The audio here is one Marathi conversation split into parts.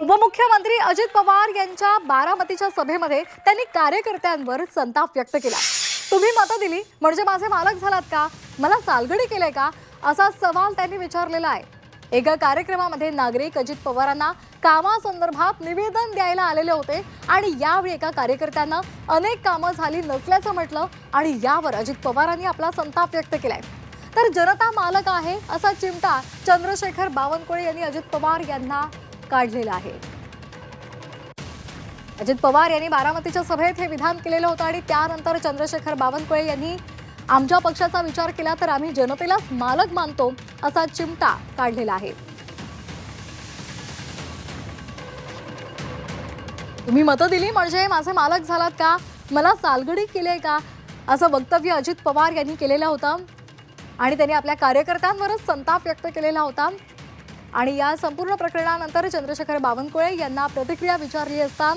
उपमुख्यमंत्री अजित पवार यांच्या बारामतीच्या सभेमध्ये त्यांनी कार्यकर्त्यांवर संताप व्यक्त केला। तुम्ही मतं दिली म्हणजे माझे मालक झालात का? मला सालगडी केले का? असा सवाल त्यांनी विचारलेला आहे। एका कार्यक्रमामध्ये नागरिक अजित पवारांना कामासंदर्भात निवेदन द्यायला आलेले होते आणि यावेळी एका कार्यकर्त्यांना अनेक कामं झाली नसल्याचं म्हटलं आणि यावर अजित पवारांनी आपला संताप व्यक्त केलाय। तर जनता मालक आहे असा चिमटा चंद्रशेखर बावनकुळे यांनी अजित पवार यांना काढलेला आहे। अजित पवार यांनी बारामतीच्या सभेत हे विधान केलेलं होतं आणि त्यानंतर चंद्रशेखर बावनकुळे यांनी आमच्या पक्षाचा विचार केला तर आम्ही जनतेलाच मालक मानतो असा चिमटा काढलेला आहे। तुम्ही मतं दिली म्हणजे माझे मालक झालात का? मला सालगडी केले का? असं वक्तव्य अजित पवार यांनी केलेलं होतं आणि त्यांनी आपल्या कार्यकर्त्यांवरच संताप व्यक्त केलेला होता। आणि या संपूर्ण प्रकरणानंतर चंद्रशेखर बावनकुळे यांना प्रतिक्रिया विचारली असता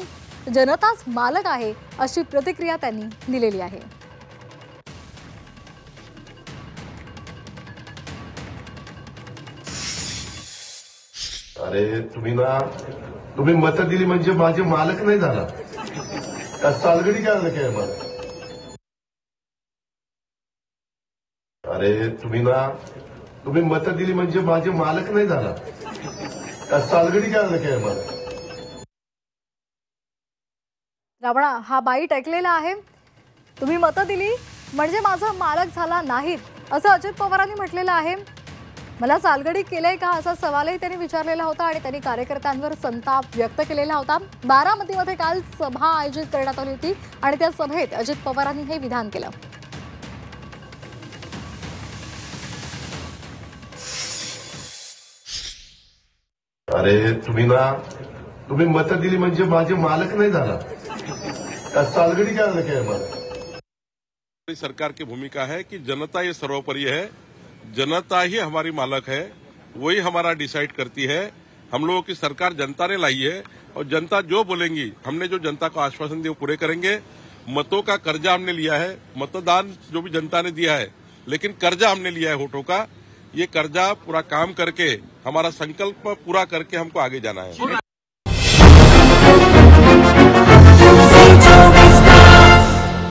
जनताच मालक आहे अशी प्रतिक्रिया त्यांनी दिलेली आहे। अरे तुम्ही मतं दिली म्हणजे माझे मालक नाही झाला का? सालगडी काय मला? अरे तुम्ही मतं दिली म्हणजे माझे मालक नाही झाला का? सालगडी काय मला? रावणा हा बाईट ऐकलेला आहे। तुम्ही मतं दिली म्हणजे माझा मालक झाला नाहीत असं अजित पवारांनी म्हटलेलं आहे। मला सालगडी केले का असा सवालही त्यांनी विचारलेला होता आणि त्यांनी कार्यकर्त्यांवर संताप व्यक्त केलेला होता। बारामतीमध्ये काल सभा आयोजित करण्यात आली होती आणि त्या सभेत अजित पवारांनी हे विधान केलं। अरे तुम्ही मतं दिली म्हणजे माझे मालक नहीं झाला का? सालगडी काय मला? सरकार की भूमिका है कि जनता ये सर्वोपरि है, जनता ही हमारी मालक है, वही हमारा डिसाइड करती है। हम लोगों की सरकार जनता ने लाई है और जनता जो बोलेंगी, हमने जो जनता को आश्वासन दिए वो पूरे करेंगे। मतों का कर्जा हमने लिया है, मतदान जो भी जनता ने दिया है, लेकिन कर्जा हमने लिया है वोटों का। ये कर्जा पूरा काम करके हमारा संकल्प पूरा करके हमको आगे जाना है।